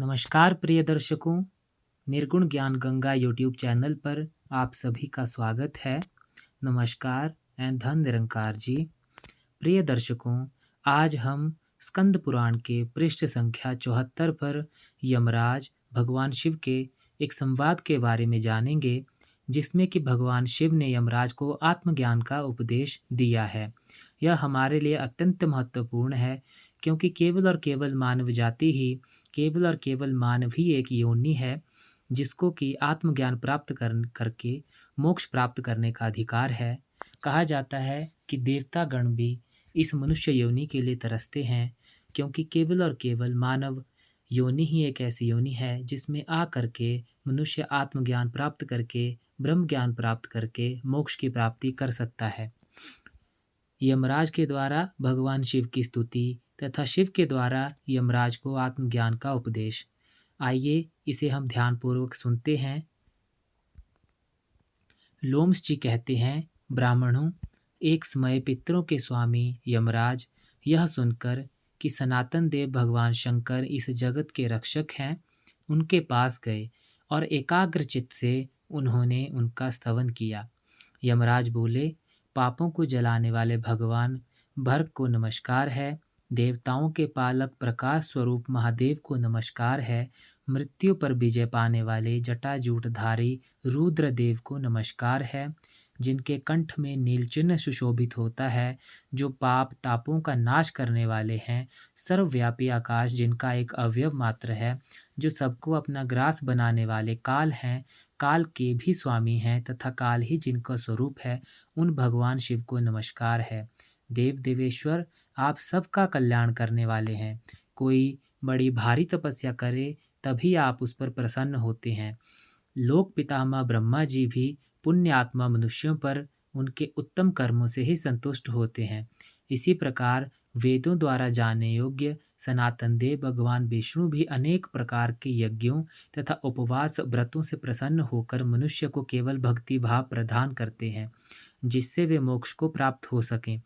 नमस्कार प्रिय दर्शकों, निर्गुण ज्ञान गंगा यूट्यूब चैनल पर आप सभी का स्वागत है। नमस्कार एंड धन निरंकार जी। प्रिय दर्शकों, आज हम स्कंद पुराण के पृष्ठ संख्या 74 पर यमराज भगवान शिव के एक संवाद के बारे में जानेंगे, जिसमें कि भगवान शिव ने यमराज को आत्मज्ञान का उपदेश दिया है। यह हमारे लिए अत्यंत महत्वपूर्ण है, क्योंकि केवल और केवल मानव जाति ही, केवल और केवल मानव ही एक योनि है जिसको कि आत्मज्ञान प्राप्त करके मोक्ष प्राप्त करने का अधिकार है। कहा जाता है कि देवता गण भी इस मनुष्य योनि के लिए तरसते हैं, क्योंकि केवल और केवल मानव योनि ही एक ऐसी योनि है जिसमें आ करके मनुष्य आत्मज्ञान प्राप्त करके, ब्रह्म ज्ञान प्राप्त करके मोक्ष की प्राप्ति कर सकता है। यमराज के द्वारा भगवान शिव की स्तुति तथा शिव के द्वारा यमराज को आत्मज्ञान का उपदेश। आइए इसे हम ध्यानपूर्वक सुनते हैं। लोम्स जी कहते हैं, ब्राह्मणों, एक समय पितरों के स्वामी यमराज यह सुनकर कि सनातन देव भगवान शंकर इस जगत के रक्षक हैं, उनके पास गए और एकाग्र चित्त से उन्होंने उनका स्तवन किया। यमराज बोले, पापों को जलाने वाले भगवान भर्ग को नमस्कार है। देवताओं के पालक प्रकाश स्वरूप महादेव को नमस्कार है। मृत्यु पर विजय पाने वाले जटाजूटधारी रुद्रदेव को नमस्कार है। जिनके कंठ में नीलचिन्ह सुशोभित होता है, जो पाप तापों का नाश करने वाले हैं। सर्वव्यापी आकाश जिनका एक अवयव मात्र है, जो सबको अपना ग्रास बनाने वाले काल हैं, काल के भी स्वामी हैं तथा काल ही जिनका स्वरूप है, उन भगवान शिव को नमस्कार है। देव देवेश्वर, आप सबका कल्याण करने वाले हैं। कोई बड़ी भारी तपस्या करे तभी आप उस पर प्रसन्न होते हैं। लोक पितामह ब्रह्मा जी भी पुण्य आत्मा मनुष्यों पर उनके उत्तम कर्मों से ही संतुष्ट होते हैं। इसी प्रकार वेदों द्वारा जाने योग्य सनातन देव भगवान विष्णु भी अनेक प्रकार के यज्ञों तथा उपवास व्रतों से प्रसन्न होकर मनुष्य को केवल भक्ति भाव प्रदान करते हैं, जिससे वे मोक्ष को प्राप्त हो सकें।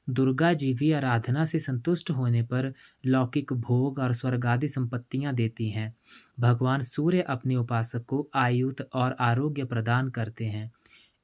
दुर्गा जी भी आराधना से संतुष्ट होने पर लौकिक भोग और स्वर्ग आदि संपत्तियां देती हैं। भगवान सूर्य अपने उपासक को आयु और आरोग्य प्रदान करते हैं।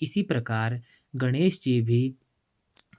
इसी प्रकार गणेश जी भी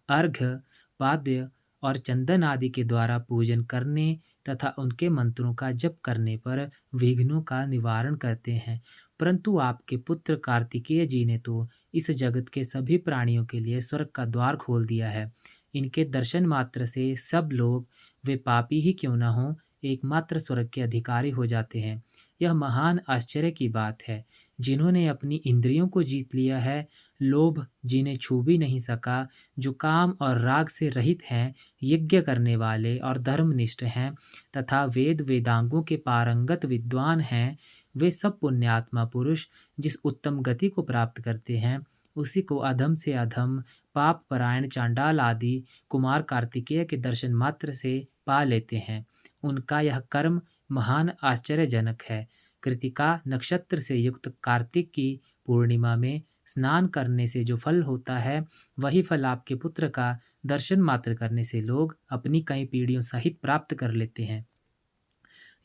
अर्घ्य, पाद्य और चंदन आदि के द्वारा पूजन करने तथा उनके मंत्रों का जप करने पर विघ्नों का निवारण करते हैं। परंतु आपके पुत्र कार्तिकेय जी ने तो इस जगत के सभी प्राणियों के लिए स्वर्ग का द्वार खोल दिया है। इनके दर्शन मात्र से सब लोग, वे पापी ही क्यों न हों, एकमात्र स्वर्ग के अधिकारी हो जाते हैं। यह महान आश्चर्य की बात है। जिन्होंने अपनी इंद्रियों को जीत लिया है, लोभ जिन्हें छू भी नहीं सका, जो काम और राग से रहित हैं, यज्ञ करने वाले और धर्मनिष्ठ हैं तथा वेद वेदांगों के पारंगत विद्वान हैं, वे सब पुण्यात्मा पुरुष जिस उत्तम गति को प्राप्त करते हैं, उसी को अधम से अधम पाप परायण चांडाल आदि कुमार कार्तिकेय के दर्शन मात्र से पा लेते हैं। उनका यह कर्म महान आश्चर्यजनक है। कृतिका नक्षत्र से युक्त कार्तिक की पूर्णिमा में स्नान करने से जो फल होता है, वही फल आपके पुत्र का दर्शन मात्र करने से लोग अपनी कई पीढ़ियों सहित प्राप्त कर लेते हैं।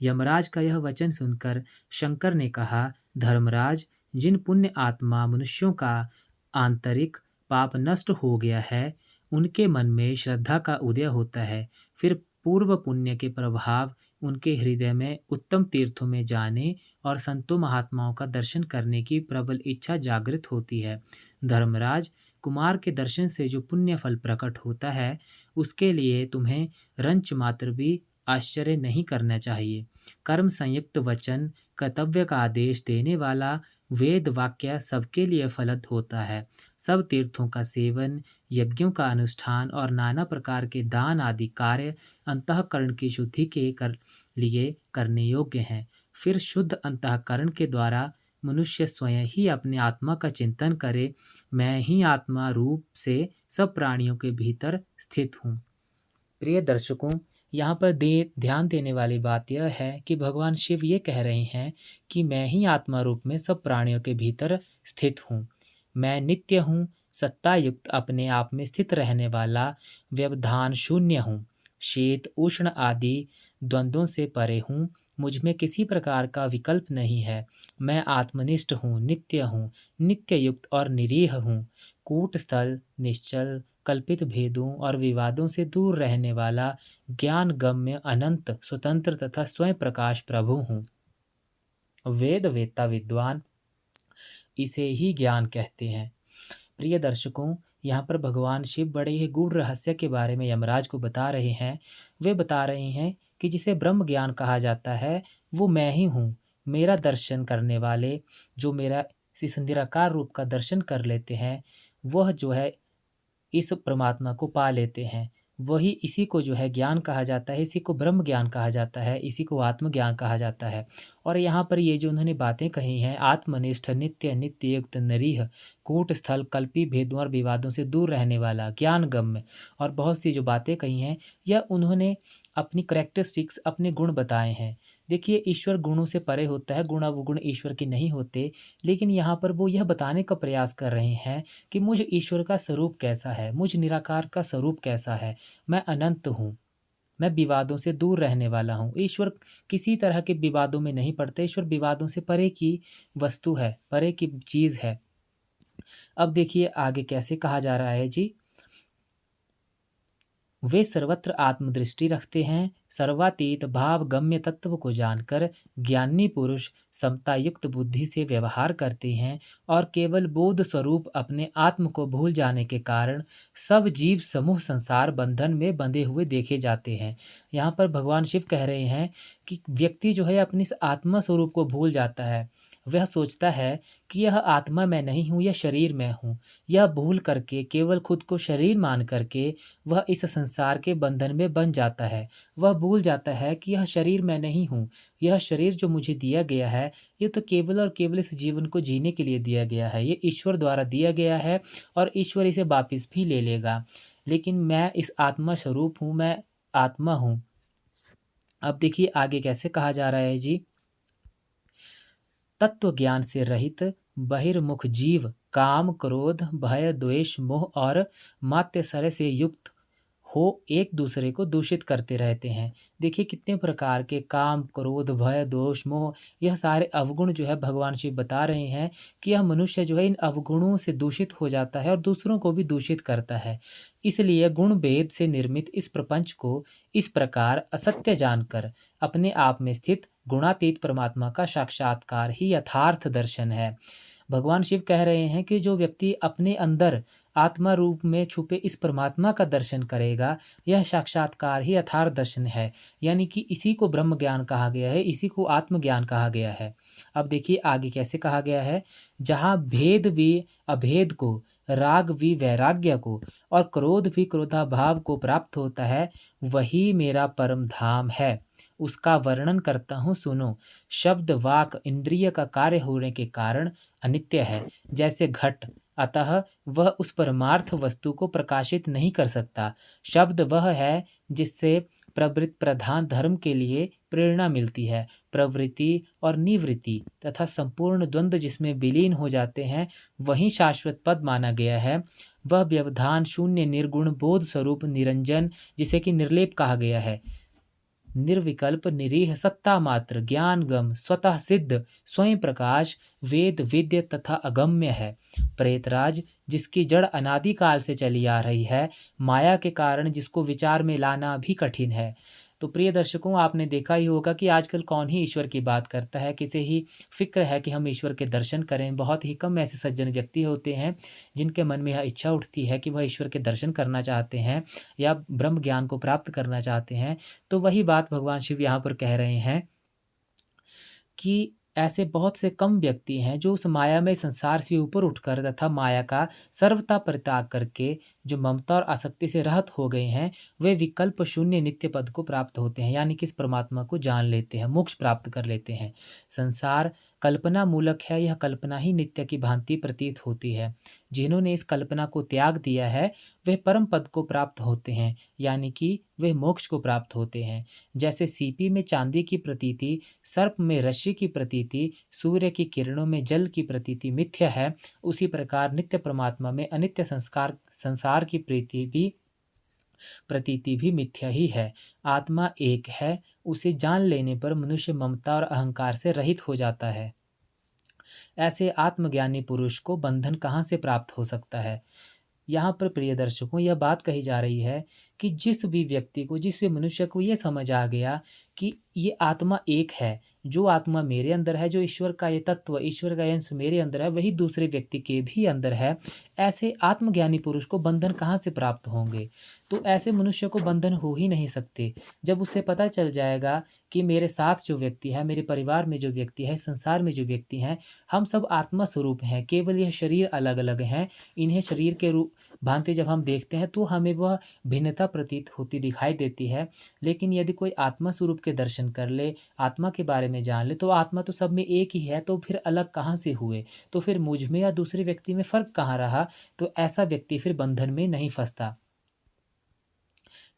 यमराज का यह वचन सुनकर शंकर ने कहा, धर्मराज, जिन पुण्य आत्मा मनुष्यों का आंतरिक पाप नष्ट हो गया है, उनके मन में श्रद्धा का उदय होता है। फिर पूर्व पुण्य के प्रभाव उनके हृदय में उत्तम तीर्थों में जाने और संतों महात्माओं का दर्शन करने की प्रबल इच्छा जागृत होती है। धर्मराज, कुमार के दर्शन से जो पुण्य फल प्रकट होता है, उसके लिए तुम्हें रंच मात्र भी आश्चर्य नहीं करना चाहिए। कर्म संयुक्त वचन, कर्तव्य का आदेश देने वाला वेद वाक्य सबके लिए फलद होता है। सब तीर्थों का सेवन, यज्ञों का अनुष्ठान और नाना प्रकार के दान आदि कार्य अंतःकरण की शुद्धि के लिए करने योग्य हैं। फिर शुद्ध अंतःकरण के द्वारा मनुष्य स्वयं ही अपने आत्मा का चिंतन करे, मैं ही आत्मा रूप से सब प्राणियों के भीतर स्थित हूँ। प्रिय दर्शकों, यहाँ पर ध्यान देने वाली बात यह है कि भगवान शिव ये कह रहे हैं कि मैं ही आत्मा रूप में सब प्राणियों के भीतर स्थित हूँ। मैं नित्य हूँ, सत्ता युक्त अपने आप में स्थित रहने वाला, व्यवधान शून्य हूँ, शीत उष्ण आदि द्वंद्वों से परे हूँ, मुझ में किसी प्रकार का विकल्प नहीं है। मैं आत्मनिष्ठ हूँ, नित्य युक्त और निरीह हूँ। कूटस्थल, निश्चल, कल्पित भेदों और विवादों से दूर रहने वाला, ज्ञान गम्य, अनंत, स्वतंत्र तथा स्वयं प्रकाश प्रभु हूँ। वेद वेत्ता विद्वान इसे ही ज्ञान कहते हैं। प्रिय दर्शकों, यहाँ पर भगवान शिव बड़े ही गूढ़ रहस्य के बारे में यमराज को बता रहे हैं। वे बता रहे हैं कि जिसे ब्रह्म ज्ञान कहा जाता है वो मैं ही हूँ। मेरा दर्शन करने वाले, जो मेरा इस निराकार रूप का दर्शन कर लेते हैं, वह जो है इस परमात्मा को पा लेते हैं। वही, इसी को जो है ज्ञान कहा जाता है, इसी को ब्रह्म ज्ञान कहा जाता है, इसी को आत्मज्ञान कहा जाता है। और यहाँ पर ये जो उन्होंने बातें कही हैं, आत्मनिष्ठ, नित्य युक्त, निरीह, कूट स्थल, कल्पी भेदों और विवादों से दूर रहने वाला, ज्ञान गम्य, और बहुत सी जो बातें कही हैं, यह उन्होंने अपनी करेक्टरिस्टिक्स, अपने गुण बताए हैं। देखिए, ईश्वर गुणों से परे होता है, गुण अवगुण ईश्वर के नहीं होते। लेकिन यहाँ पर वो यह बताने का प्रयास कर रहे हैं कि मुझ ईश्वर का स्वरूप कैसा है, मुझ निराकार का स्वरूप कैसा है। मैं अनंत हूँ, मैं विवादों से दूर रहने वाला हूँ। ईश्वर किसी तरह के विवादों में नहीं पड़ते। ईश्वर विवादों से परे की वस्तु है, परे की चीज़ है। अब देखिए आगे कैसे कहा जा रहा है जी। वे सर्वत्र आत्मदृष्टि रखते हैं। सर्वातीत भाव गम्य तत्व को जानकर ज्ञानी पुरुष समता युक्त बुद्धि से व्यवहार करते हैं और केवल बोध स्वरूप अपने आत्म को भूल जाने के कारण सब जीव समूह संसार बंधन में बंधे हुए देखे जाते हैं। यहाँ पर भगवान शिव कह रहे हैं कि व्यक्ति जो है अपने इस आत्मा स्वरूप को भूल जाता है। वह सोचता है कि यह आत्मा मैं नहीं हूँ, यह शरीर मैं हूँ। यह भूल करके, केवल खुद को शरीर मान करके वह इस संसार के बंधन में बंध जाता है। वह भूल जाता है कि यह शरीर मैं नहीं हूँ। यह शरीर जो मुझे दिया गया है, ये तो केवल और केवल इस जीवन को जीने के लिए दिया गया है। ये ईश्वर द्वारा दिया गया है और ईश्वर इसे वापस भी ले लेगा। लेकिन मैं इस आत्मा स्वरूप हूँ, मैं आत्मा हूँ। अब देखिए आगे कैसे कहा जा रहा है जी। तत्व ज्ञान से रहित बहिर्मुख जीव काम, क्रोध, भय, द्वेष, मोह और मात्सर्य से युक्त हो एक दूसरे को दूषित करते रहते हैं। देखिए कितने प्रकार के काम, क्रोध, भय, दोष, मोह, यह सारे अवगुण जो है भगवान शिव बता रहे हैं कि यह मनुष्य जो है इन अवगुणों से दूषित हो जाता है और दूसरों को भी दूषित करता है। इसलिए गुण भेद से निर्मित इस प्रपंच को इस प्रकार असत्य जानकर अपने आप में स्थित गुणातीत परमात्मा का साक्षात्कार ही यथार्थ दर्शन है। भगवान शिव कह रहे हैं कि जो व्यक्ति अपने अंदर आत्मा रूप में छुपे इस परमात्मा का दर्शन करेगा, यह साक्षात्कार ही यथार्थ दर्शन है। यानी कि इसी को ब्रह्म ज्ञान कहा गया है, इसी को आत्मज्ञान कहा गया है। अब देखिए आगे कैसे कहा गया है। जहाँ भेद भी अभेद को, राग भी वैराग्य को और क्रोध भी क्रोधाभाव को प्राप्त होता है, वही मेरा परम धाम है। उसका वर्णन करता हूँ, सुनो। शब्द वाक इंद्रिय का कार्य होने के कारण अनित्य है, जैसे घट। अतः वह उस परमार्थ वस्तु को प्रकाशित नहीं कर सकता। शब्द वह है जिससे प्रवृत्त प्रधान धर्म के लिए प्रेरणा मिलती है। प्रवृत्ति और निवृत्ति तथा संपूर्ण द्वंद्व जिसमें विलीन हो जाते हैं, वही शाश्वत पद माना गया है। वह व्यवधान शून्य निर्गुण बोध स्वरूप निरंजन, जिसे कि निर्लेप कहा गया है, निर्विकल्प, निरीह, सत्ता मात्र, ज्ञानगम, स्वतः सिद्ध, स्वयं प्रकाश, वेद विद्य तथा अगम्य है। प्रेतराज जिसकी जड़ अनादिकाल से चली आ रही है, माया के कारण जिसको विचार में लाना भी कठिन है। तो प्रिय दर्शकों, आपने देखा ही होगा कि आजकल कौन ही ईश्वर की बात करता है, किसे ही फिक्र है कि हम ईश्वर के दर्शन करें। बहुत ही कम ऐसे सज्जन व्यक्ति होते हैं जिनके मन में यह इच्छा उठती है कि वह ईश्वर के दर्शन करना चाहते हैं या ब्रह्म ज्ञान को प्राप्त करना चाहते हैं। तो वही बात भगवान शिव यहाँ पर कह रहे हैं कि ऐसे बहुत से कम व्यक्ति हैं जो उस मायामय संसार से ऊपर उठकर तथा माया का सर्वथा परित्याग करके जो ममता और आसक्ति से रहित हो गए हैं, वे विकल्प शून्य नित्य पद को प्राप्त होते हैं। यानी कि इस परमात्मा को जान लेते हैं, मोक्ष प्राप्त कर लेते हैं। संसार कल्पना मूलक है, यह कल्पना ही नित्य की भांति प्रतीत होती है। जिन्होंने इस कल्पना को त्याग दिया है, वे परम पद को प्राप्त होते हैं, यानी कि वे मोक्ष को प्राप्त होते हैं। जैसे सीपी में चांदी की प्रतीति, सर्प में रस्सी की प्रतीति, सूर्य की किरणों में जल की प्रतीति मिथ्या है, उसी प्रकार नित्य परमात्मा में अनित्य संस्कार संसार की प्रीति भी प्रतीति भी मिथ्या ही है। आत्मा एक है, उसे जान लेने पर मनुष्य ममता और अहंकार से रहित हो जाता है। ऐसे आत्मज्ञानी पुरुष को बंधन कहाँ से प्राप्त हो सकता है? यहाँ पर प्रिय दर्शकों, यह बात कही जा रही है कि जिस भी व्यक्ति को, जिस भी मनुष्य को ये समझ आ गया कि ये आत्मा एक है, जो आत्मा मेरे अंदर है, जो ईश्वर का ये तत्व, ईश्वर का ये अंश मेरे अंदर है, वही दूसरे व्यक्ति के भी अंदर है। ऐसे आत्मज्ञानी पुरुष को बंधन कहाँ से प्राप्त होंगे? तो ऐसे मनुष्य को बंधन हो ही नहीं सकते। जब उसे पता चल जाएगा कि मेरे साथ जो व्यक्ति है, मेरे परिवार में जो व्यक्ति है, संसार में जो व्यक्ति हैं, हम सब आत्मा स्वरूप हैं, केवल यह शरीर अलग-अलग हैं। इन्हें शरीर के रूप भांति जब हम देखते हैं तो हमें वह भिन्नता प्रतीत होती दिखाई देती है। लेकिन यदि कोई आत्मा स्वरूप के दर्शन कर ले, आत्मा के बारे में जान ले, तो आत्मा तो सब में एक ही है, तो फिर अलग कहाँ से हुए? तो फिर मुझ में या दूसरे व्यक्ति में फ़र्क कहाँ रहा? तो ऐसा व्यक्ति फिर बंधन में नहीं फँसता।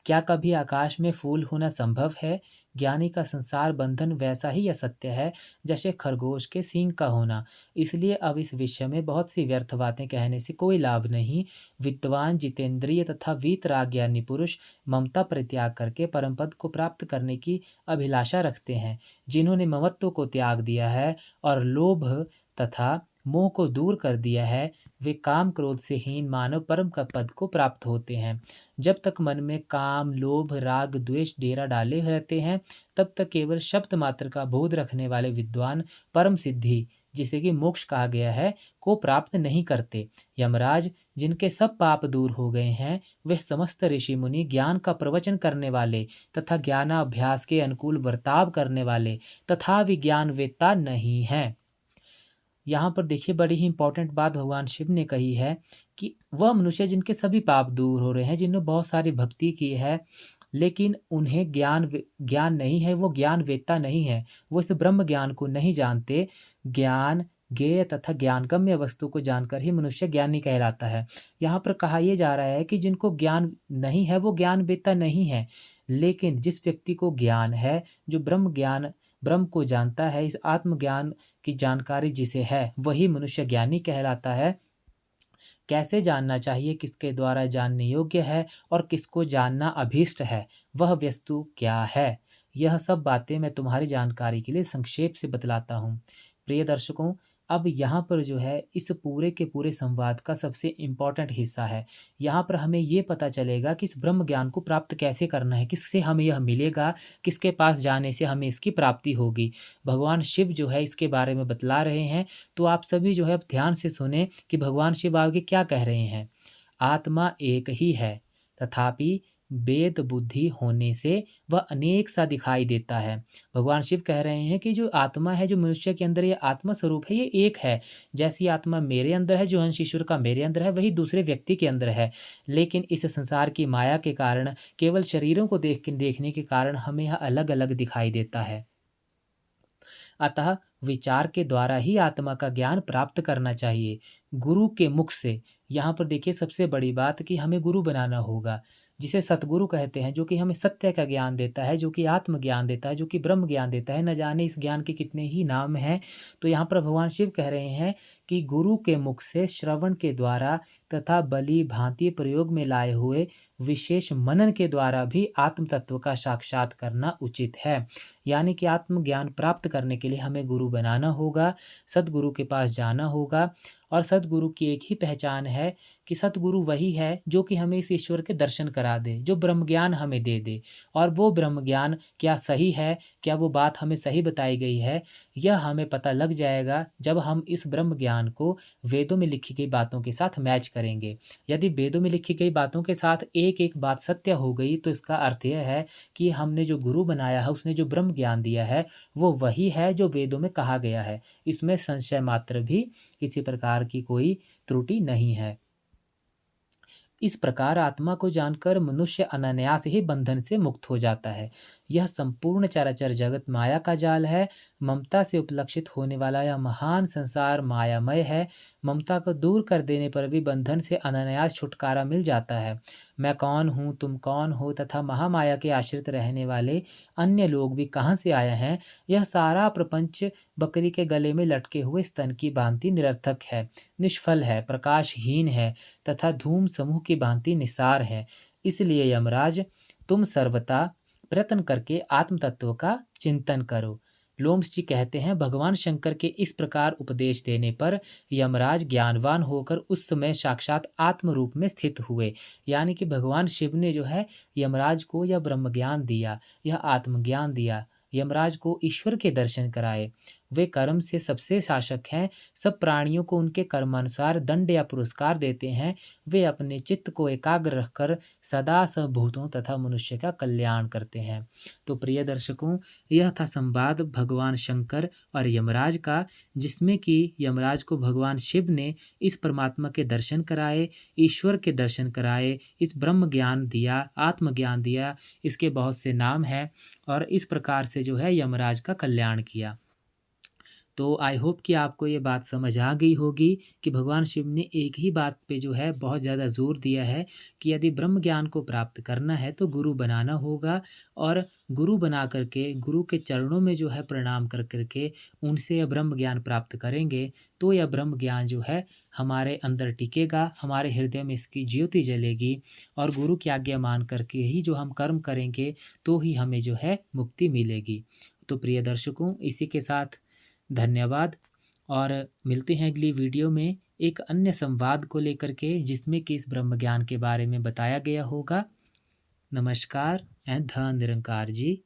क्या कभी आकाश में फूल होना संभव है? ज्ञानी का संसार बंधन वैसा ही असत्य है जैसे खरगोश के सींग का होना। इसलिए अब इस विषय में बहुत सी व्यर्थ बातें कहने से कोई लाभ नहीं। विद्वान, जितेंद्रिय तथा वीतराग ज्ञानी पुरुष ममता परित्याग करके परम पद को प्राप्त करने की अभिलाषा रखते हैं। जिन्होंने ममत्व को त्याग दिया है और लोभ तथा मोह को दूर कर दिया है, वे काम क्रोध से हीन मानव परम का पद को प्राप्त होते हैं। जब तक मन में काम, लोभ, राग, द्वेष डेरा डाले रहते हैं, तब तक केवल शब्द मात्र का बोध रखने वाले विद्वान परम सिद्धि, जिसे कि मोक्ष कहा गया है, को प्राप्त नहीं करते। यमराज, जिनके सब पाप दूर हो गए हैं, वे समस्त ऋषि मुनि, ज्ञान का प्रवचन करने वाले तथा ज्ञानाभ्यास के अनुकूल बर्ताव करने वाले तथा विज्ञान वेत्ता नहीं हैं। यहाँ पर देखिए, बड़ी ही इंपॉर्टेंट बात भगवान शिव ने कही है कि वह मनुष्य जिनके सभी पाप दूर हो रहे हैं, जिन्होंने बहुत सारी भक्ति की है, लेकिन उन्हें ज्ञान नहीं है, वो ज्ञान वेत्ता नहीं है, वो इस ब्रह्म ज्ञान को नहीं जानते। ज्ञान ज्ञेय तथा ज्ञानगम्य वस्तु को जानकर ही मनुष्य ज्ञानी कहलाता है। यहाँ पर कहा यह जा रहा है कि जिनको ज्ञान नहीं है वो ज्ञान वेत्ता नहीं है, लेकिन जिस व्यक्ति को ज्ञान है, जो ब्रह्म को जानता है, इस आत्मज्ञान की जानकारी जिसे है, वही मनुष्य ज्ञानी कहलाता है। कैसे जानना चाहिए, किसके द्वारा जानने योग्य है और किसको जानना अभीष्ट है, वह वस्तु क्या है, यह सब बातें मैं तुम्हारी जानकारी के लिए संक्षेप से बतलाता हूँ। प्रिय दर्शकों, अब यहाँ पर जो है इस पूरे के पूरे संवाद का सबसे इम्पोर्टेंट हिस्सा है। यहाँ पर हमें ये पता चलेगा कि इस ब्रह्म ज्ञान को प्राप्त कैसे करना है, किससे हमें यह मिलेगा, किसके पास जाने से हमें इसकी प्राप्ति होगी। भगवान शिव जो है इसके बारे में बतला रहे हैं, तो आप सभी जो है अब ध्यान से सुने कि भगवान शिव आगे क्या कह रहे हैं। आत्मा एक ही है, तथापि भेद बुद्धि होने से वह अनेक सा दिखाई देता है। भगवान शिव कह रहे हैं कि जो आत्मा है, जो मनुष्य के अंदर ये आत्मा स्वरूप है, ये एक है। जैसी आत्मा मेरे अंदर है, जो अंश ईश्वर का मेरे अंदर है, वही दूसरे व्यक्ति के अंदर है। लेकिन इस संसार की माया के कारण, केवल शरीरों को देखने के कारण हमें यह अलग अलग दिखाई देता है। अतः विचार के द्वारा ही आत्मा का ज्ञान प्राप्त करना चाहिए, गुरु के मुख से। यहाँ पर देखिए सबसे बड़ी बात कि हमें गुरु बनाना होगा, जिसे सतगुरु कहते हैं, जो कि हमें सत्य का ज्ञान देता है, जो कि आत्म ज्ञान देता है, जो कि ब्रह्म ज्ञान देता है। न जाने इस ज्ञान के कितने ही नाम हैं। तो यहाँ पर भगवान शिव कह रहे हैं कि गुरु के मुख से श्रवण के द्वारा तथा बलि भांति प्रयोग में लाए हुए विशेष मनन के द्वारा भी आत्म तत्व का साक्षात करना उचित है। यानी कि आत्मज्ञान प्राप्त करने के लिए हमें गुरु बनाना होगा, सद्गुरु के पास जाना होगा। और सद्गुरु की एक ही पहचान है कि सद्गुरु वही है जो कि हमें इस ईश्वर के दर्शन करा दे, जो ब्रह्म ज्ञान हमें दे दे। और वो ब्रह्म ज्ञान क्या सही है, क्या वो बात हमें सही बताई गई है, यह हमें पता लग जाएगा जब हम इस ब्रह्म ज्ञान को वेदों में लिखी गई बातों के साथ मैच करेंगे। यदि वेदों में लिखी गई बातों के साथ एक एक बात सत्य हो गई, तो इसका अर्थ यह है कि हमने जो गुरु बनाया है, उसने जो ब्रह्म ज्ञान दिया है, वो वही है जो वेदों में कहा गया है। इसमें संशय मात्र भी किसी प्रकार की कोई त्रुटि नहीं है। इस प्रकार आत्मा को जानकर मनुष्य अनायास ही बंधन से मुक्त हो जाता है। यह संपूर्ण चराचर जगत माया का जाल है। ममता से उपलक्षित होने वाला यह महान संसार मायामय है। ममता को दूर कर देने पर भी बंधन से अनायास छुटकारा मिल जाता है। मैं कौन हूँ, तुम कौन हो तथा महामाया के आश्रित रहने वाले अन्य लोग भी कहाँ से आए हैं, यह सारा प्रपंच बकरी के गले में लटके हुए स्तन की भांति निरर्थक है, निष्फल है, प्रकाशहीन है तथा धूम समूह की भांति निसार है। इसलिए यमराज, तुम सर्वथा प्रयत्न करके आत्म तत्व का चिंतन करो। लोम्स जी कहते हैं, भगवान शंकर के इस प्रकार उपदेश देने पर यमराज ज्ञानवान होकर उस समय साक्षात आत्म रूप में स्थित हुए। यानी कि भगवान शिव ने जो है यमराज को यह ब्रह्म ज्ञान दिया, यह आत्मज्ञान दिया, यमराज को ईश्वर के दर्शन कराए। वे कर्म से सबसे शासक हैं, सब प्राणियों को उनके कर्मानुसार दंड या पुरस्कार देते हैं। वे अपने चित्त को एकाग्र रखकर सदा सब भूतों तथा मनुष्य का कल्याण करते हैं। तो प्रिय दर्शकों, यह था संवाद भगवान शंकर और यमराज का, जिसमें कि यमराज को भगवान शिव ने इस परमात्मा के दर्शन कराए, ईश्वर के दर्शन कराए, इस ब्रह्म ज्ञान दिया, आत्मज्ञान दिया। इसके बहुत से नाम हैं और इस प्रकार से जो है यमराज का कल्याण किया। तो आई होप कि आपको ये बात समझ आ गई होगी कि भगवान शिव ने एक ही बात पे जो है बहुत ज़्यादा ज़ोर दिया है कि यदि ब्रह्म ज्ञान को प्राप्त करना है तो गुरु बनाना होगा, और गुरु बना करके गुरु के चरणों में जो है प्रणाम कर करके उनसे यह ब्रह्म ज्ञान प्राप्त करेंगे तो यह ब्रह्म ज्ञान जो है हमारे अंदर टिकेगा, हमारे हृदय में इसकी ज्योति जलेगी, और गुरु की आज्ञा मान करके ही जो हम कर्म करेंगे तो ही हमें जो है मुक्ति मिलेगी। तो प्रिय दर्शकों, इसी के साथ धन्यवाद, और मिलते हैं अगली वीडियो में एक अन्य संवाद को लेकर के, जिसमें कि इस ब्रह्म ज्ञान के बारे में बताया गया होगा। नमस्कार एंड धन निरंकार जी।